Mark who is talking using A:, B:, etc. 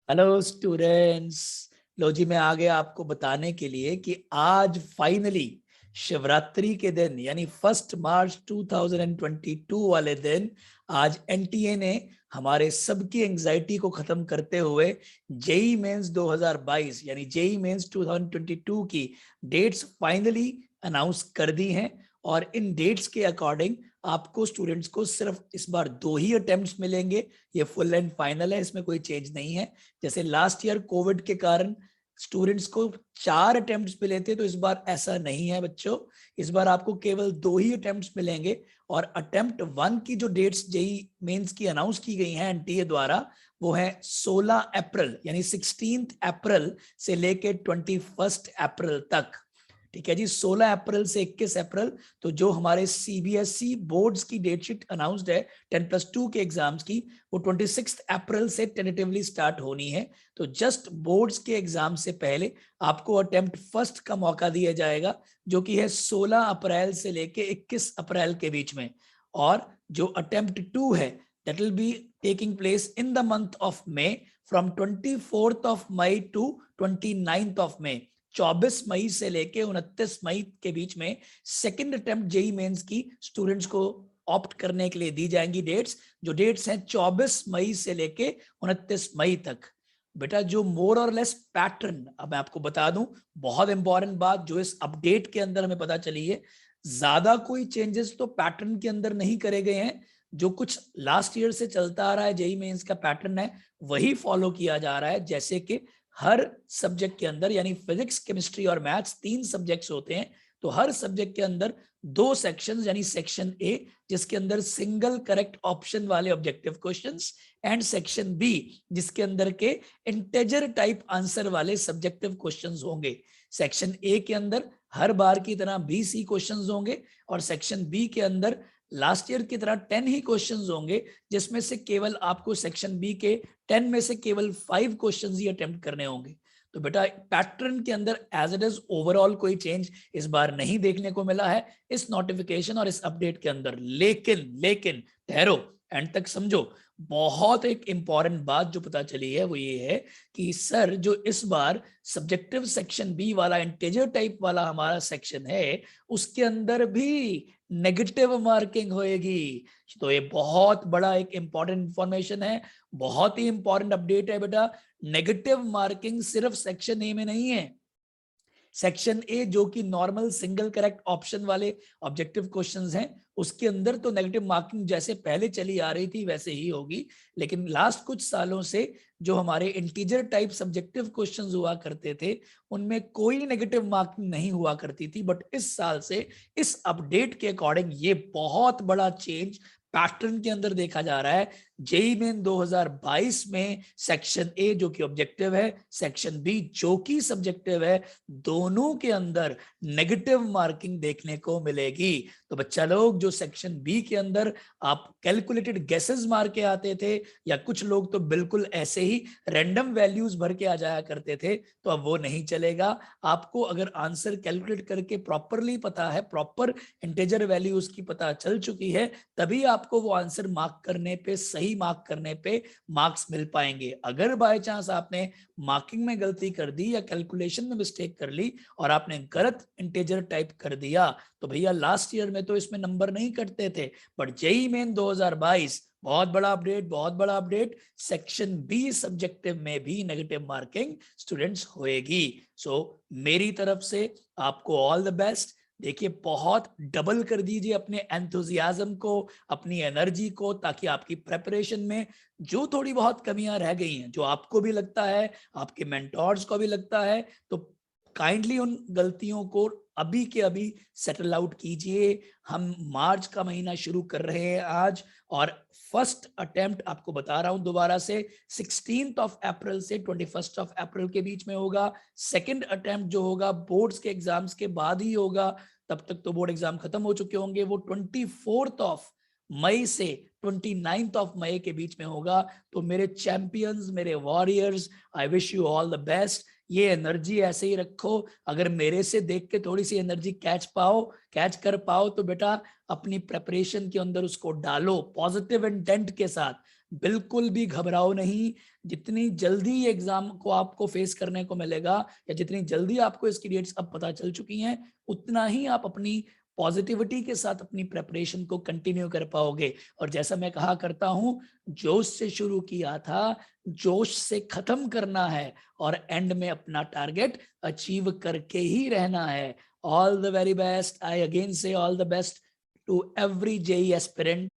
A: Hello students. लो जी, मैं आ गया आपको बताने के लिए कि आज फाइनली शिवरात्रि के दिन यानी 1 मार्च 2022 वाले दिन आज एनटीए ने हमारे सबकी एंजाइटी को खत्म करते हुए जेई मेंस 2022 यानी जेई मेंस 2022 की डेट्स फाइनली अनाउंस कर दी हैं। और इन डेट्स के अकॉर्डिंग आपको स्टूडेंट्स को सिर्फ इस बार 2 ही अटेम्प्ट्स मिलेंगे। ये फुल एंड फाइनल है, इसमें कोई चेंज नहीं है। जैसे लास्ट ईयर कोविड के कारण स्टूडेंट्स को 4 अटेम्प्ट्स मिले थे, तो इस बार ऐसा नहीं है बच्चों। इस बार आपको केवल 2 ही अटेम्प्ट्स मिलेंगे। और अटेम्प्ट 1 की जो डेट्स जेई मेंस की अनाउंस की गई हैं एनटीए द्वारा, वो है 16 अप्रैल यानी 16 अप्रैल से लेके 21 अप्रैल तक। ठीक है जी, 16 अप्रैल से 21 अप्रैल। तो जो हमारे सीबीएसई बोर्ड्स की डेटशीट अनाउंस्ड है 10+2 के एग्जाम्स की, वो 26 अप्रैल से टेंटेटिवली स्टार्ट होनी है। तो जस्ट बोर्ड्स के एग्जाम से पहले आपको अटेम्प्ट फर्स्ट का मौका दिया जाएगा, जो कि है 16 अप्रैल से लेके 21 अप्रैल के बीच में। और जो अटेम्प्ट 2 है, that will be taking place in the month of May, from 24 May to 29 May. 24 मई से लेके 29 मई के बीच में सेकंड अटेम्प्ट जेई मेंस की स्टूडेंट्स को ऑप्ट करने के लिए दी जाएंगी डेट्स। जो डेट्स हैं 24 मई से लेके 29 मई तक। बेटा जो मोर और लेस पैटर्न, अब मैं आपको बता दूं, बहुत इंपॉर्टेंट बात जो इस अपडेट के अंदर हमें पता चली है, ज्यादा कोई चेंजेस तो पैटर्न के अंदर नहीं करे गए हैं। जो कुछ लास्ट ईयर से चलता आ रहा है जेई मेंस का पैटर्न है, वही फॉलो किया जा रहा है। जैसे कि हर सब्जेक्ट के अंदर यानी फिजिक्स, केमिस्ट्री और मैथ्स 3 सब्जेक्ट्स होते हैं, तो हर सब्जेक्ट के अंदर 2 सेक्शंस यानी सेक्शन ए, जिसके अंदर सिंगल करेक्ट ऑप्शन वाले objective questions, and section B, जिसके अंदर के इंटेजर टाइप आंसर वाले सब्जेक्टिव क्वेश्चंस होंगे। सेक्शन ए के अंदर हर बार की तरह 20 ही क्वेश्चंस होंगे, और सेक्शन बी के अंदर लास्ट ईयर की तरह 10 ही क्वेश्चंस होंगे, जिसमें से केवल आपको सेक्शन बी के 10 में से केवल 5 क्वेश्चंस ही अटेम्प्ट करने होंगे। तो बेटा पैटर्न के अंदर एज इट इज ओवरऑल कोई चेंज इस बार नहीं देखने को मिला है इस नोटिफिकेशन और इस अपडेट के अंदर। लेकिन लेकिन ठहरो, एंड तक समझो। बहुत एक इंपॉर्टेंट बात जो पता चली है वो ये है कि सर जो इस बार सब्जेक्टिव सेक्शन बी वाला इंटीजर टाइप वाला हमारा सेक्शन है, उसके अंदर भी नेगेटिव मार्किंग होएगी। तो ये बहुत बड़ा एक इंपॉर्टेंट इंफॉर्मेशन है, बहुत ही इंपॉर्टेंट अपडेट है बेटा। नेगेटिव मार्किंग सिर्फ सेक्शन ए में नहीं है। सेक्शन ए जो कि नॉर्मल सिंगल करेक्ट ऑप्शन वाले ऑब्जेक्टिव क्वेश्चंस हैं, उसके अंदर तो नेगेटिव मार्किंग जैसे पहले चली आ रही थी वैसे ही होगी। लेकिन लास्ट कुछ सालों से जो हमारे इंटीजर टाइप सब्जेक्टिव क्वेश्चंस हुआ करते थे, उनमें कोई नेगेटिव मार्किंग नहीं हुआ करती थी। बट इस साल से इस अपडेट के अकॉर्डिंग ये बहुत बड़ा चेंज पैटर्न के अंदर देखा जा रहा है। जेई मेन 2022 में सेक्शन ए जो कि ऑब्जेक्टिव है, सेक्शन बी जो कि सब्जेक्टिव है, दोनों के अंदर नेगेटिव मार्किंग देखने को मिलेगी। तो बच्चा लोग जो सेक्शन बी के अंदर आप कैलकुलेटेड गेसेस मार के आते थे, या कुछ लोग तो बिल्कुल ऐसे ही रैंडम वैल्यूज भर के आ जाया करते थे, तो अब वो नहीं चलेगा। आपको अगर आंसर कैलकुलेट करके प्रॉपरली पता है, प्रॉपर इंटीजर वैल्यू उसकी पता चल चुकी है, तभी आपको वो आंसर मार्क करने पे, सही मार्क करने पे मार्क्स मिल पाएंगे। अगर बाय चांस आपने मार्किंग में गलती कर दी या कैलकुलेशन में मिस्टेक कर ली और आपने गलत इंटीजर टाइप कर दिया, तो भैया लास्ट ईयर में तो इसमें नंबर नहीं कटते थे। बट जेई मेन 2022 बहुत बड़ा अपडेट, बहुत बड़ा अपडेट। सेक्शन बी सब्जेक्टिव में भी नेगेटिव मार्किंग स्टूडेंट्स होएगी। सो मेरी तरफ से आपको ऑल द बेस्ट। देखिए बहुत डबल कर दीजिए अपने एंथुजियाज्म को, अपनी एनर्जी को, ताकि आपकी प्रेपरेशन में जो थोड़ी बहुत कमियां रह गई हैं, जो आपको भी लगता है, आपके मेंटोर्स को भी लगता है, तो काइंडली उन गलतियों को अभी के अभी सेटल आउट कीजिए। हम मार्च का महीना शुरू कर रहे हैं आज, और फर्स्ट अटेम्प्ट आपको बता रहा हूं दोबारा से 16 अप्रैल से 21 अप्रैल के बीच में होगा। सेकंड अटेम्प्ट जो होगा बोर्ड्स के एग्जाम्स के बाद ही होगा, तब तक तो बोर्ड एग्जाम खत्म हो चुके होंगे। वो 24 मई से 29 मई के बीच में होगा। तो मेरे चैंपियंस, मेरे warriors, I wish you all the best. ये एनर्जी ऐसे ही रखो। अगर मेरे से देख के थोड़ी सी एनर्जी कैच कर पाओ, तो बेटा अपनी प्रेपरेशन के अंदर उसको डालो पॉजिटिव इंटेंट के साथ। बिल्कुल भी घबराओ नहीं। जितनी जल्दी एग्जाम को आपको फेस करने को मिलेगा या जितनी जल्दी आपको इसकी डेट्स अब पता चल चुकी हैं, उतना ही आप अपनी पॉजिटिविटी के साथ अपनी प्रेपरेशन को कंटिन्यू कर पाओगे। और जैसा मैं कहा करता हूं, जोश से शुरू किया था, जोश से खत्म करना है और एंड में अपना टारगेट अचीव करके ही रहना है। All the very best. I again say all the best to every JE aspirant.